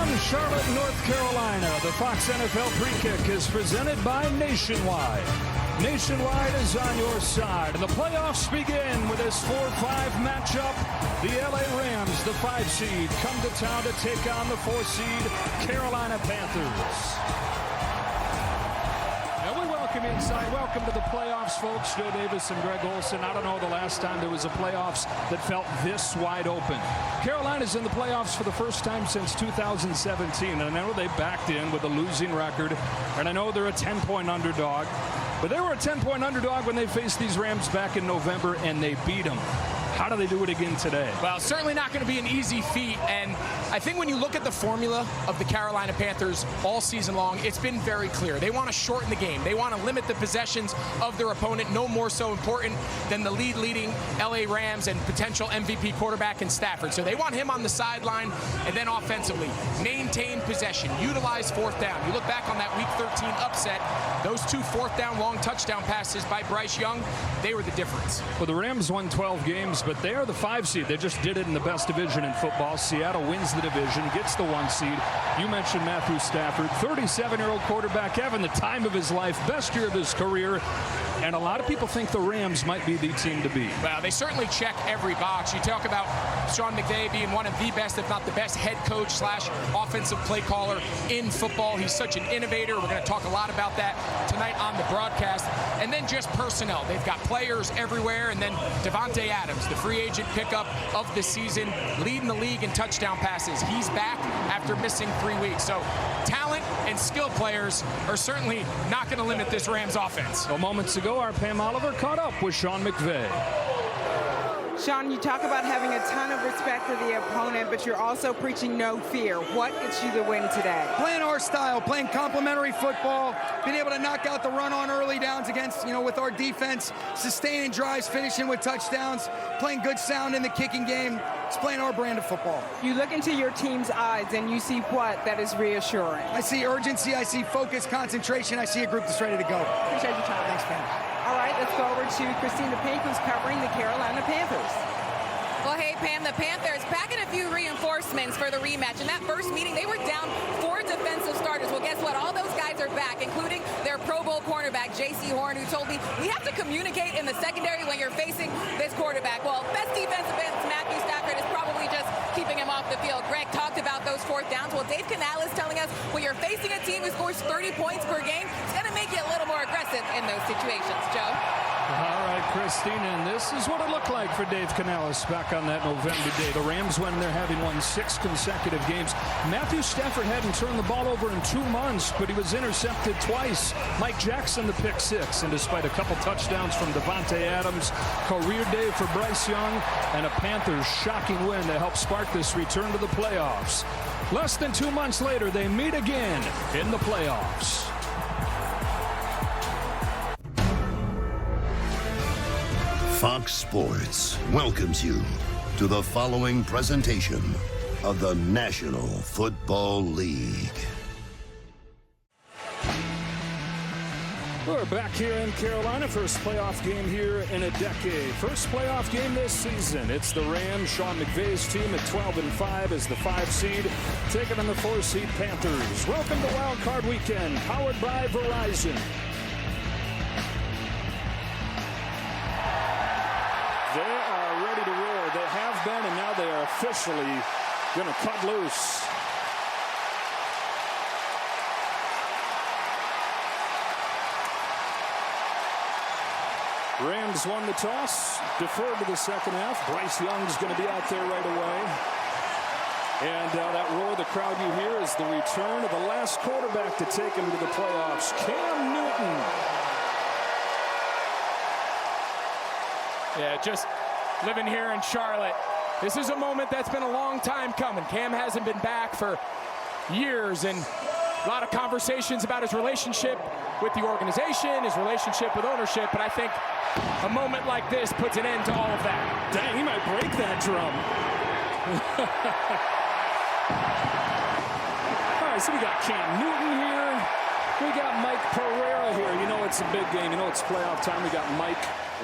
From Charlotte, North Carolina, the Fox NFL Pre-Kick is presented by Nationwide. Nationwide is on your side. And the playoffs begin with this 4-5 matchup. The LA Rams, the 5 seed, come to town to take on the 4 seed Carolina Panthers. Welcome to the playoffs, folks. Joe Davis and Greg Olson. I don't know the last time there was a playoffs that felt this wide open. Carolina's in the playoffs for the first time since 2017. And I know they backed in with a losing record. And I know they're a 10-point underdog. But they were a 10-point underdog when they faced these Rams back in November, and they beat them. How do they do it again today? Well, certainly not going to be an easy feat. And I think when you look at the formula of the Carolina Panthers all season long, it's been very clear. They want to shorten the game. They want to limit the possessions of their opponent. No more so important than the leading LA Rams and potential MVP quarterback in Stafford. So they want him on the sideline, and then offensively, maintain possession, utilize fourth down. You look back on that Week 13 upset, those 2 fourth down long touchdown passes by Bryce Young, they were the difference. Well, the Rams won 12 games, but they are the 5 seed. They just did it in the best division in football. Seattle wins the division, gets the 1 seed. You mentioned Matthew Stafford, 37-year-old quarterback, having the time of his life, best year of his career. And a lot of people think the Rams might be the team to beat. Well, they certainly check every box. You talk about Sean McVay being one of the best, if not the best, head coach / offensive play caller in football. He's such an innovator. We're going to talk a lot about that tonight on the broadcast. And then just personnel. They've got players everywhere. And then Davante Adams, the free agent pickup of the season, leading the league in touchdown passes. He's back after missing 3 weeks. So talent and skill players are certainly not going to limit this Rams offense. Well, moments ago, our Pam Oliver caught up with Sean McVay. Sean, you talk about having a ton of respect for the opponent, but you're also preaching no fear. What gets you the win today? Playing our style, playing complementary football, being able to knock out the run on early downs against, with our defense, sustaining drives, finishing with touchdowns, playing good sound in the kicking game. It's playing our brand of football. You look into your team's eyes and you see what that is reassuring? I see urgency, I see focus, concentration, I see a group that's ready to go. Appreciate your time. Thanks, Pam. All right, let's go over to Christina Pink, who's covering the Carolina Panthers. Well, hey, Pam, the Panthers packing a few reinforcements for the rematch. In that first meeting, they were down 4 defensive starters. Well, guess what? All those guys are back, including their Pro Bowl cornerback, J.C. Horn, who told me, we have to communicate in the secondary when you're facing this quarterback. Well, best defensive end, Matthew Stafford, is probably just keeping him off the field. Greg talked about those 4th downs. Well, Dave Canales telling us when you're facing a team who scores 30 points per game, it's going to make you a little more aggressive in those situations, Joe. All right, Christina, and this is what it looked like for Dave Canales back on that November day. The Rams, when they're having won 6 consecutive games. Matthew Stafford hadn't turned the ball over in 2 months, but he was intercepted twice. Mike Jackson, the pick 6, and despite a couple touchdowns from Davante Adams, career day for Bryce Young, and a Panthers shocking win to help spark this return to the playoffs. Less than 2 months later, they meet again in the playoffs. Fox Sports welcomes you to the following presentation of the National Football League. We're back here in Carolina. First playoff game here in a decade. First playoff game this season. It's the Rams, Sean McVay's team at 12-5 as the 5 seed, taking on the 4 seed Panthers. Welcome to Wildcard Weekend, powered by Verizon. They are ready to roar. They have been, and now they are officially going to cut loose. Rams won the toss, deferred to the second half. Bryce Young's going to be out there right away. And that roar, the crowd you hear, is the return of the last quarterback to take him to the playoffs, Cam Newton. Yeah, just living here in Charlotte. This is a moment that's been a long time coming. Cam hasn't been back for years, and a lot of conversations about his relationship with the organization, his relationship with ownership, but I think a moment like this puts an end to all of that. Dang, he might break that drum. All right, so we got Cam Newton here. We got Mike Pereira here. You know it's a big game. You know it's playoff time. We got Mike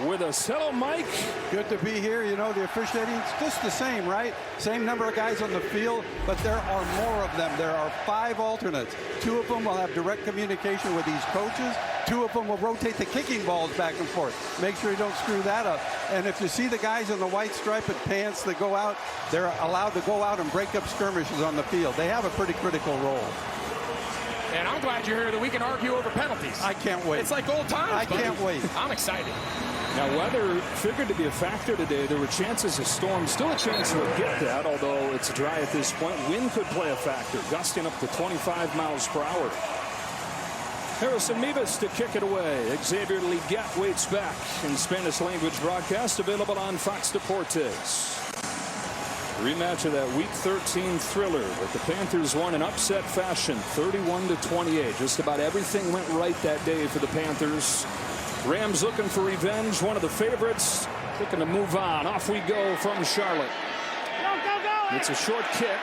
with us. Hello, Mike. Good to be here. You know, the officiating's just the same, right? Same number of guys on the field, but there are more of them. There are 5 alternates. 2 of them will have direct communication with these coaches. 2 of them will rotate the kicking balls back and forth. Make sure you don't screw that up. And if you see the guys in the white striped pants that go out, they're allowed to go out and break up skirmishes on the field. They have a pretty critical role. And I'm glad you're here that we can argue over penalties. I can't wait. It's like old times. I can't wait. I'm excited. Now, weather figured to be a factor today. There were chances of storms. Still a chance to get that, although it's dry at this point. Wind could play a factor, gusting up to 25 miles per hour. Harrison Mevis to kick it away. Xavier Ligat waits back in Spanish language broadcast available on Fox Deportes. Rematch of that Week 13 thriller that the Panthers won in upset fashion, 31-28. Just about everything went right that day for the Panthers. Rams looking for revenge. One of the favorites looking to move on. Off we go from Charlotte. It's a short kick.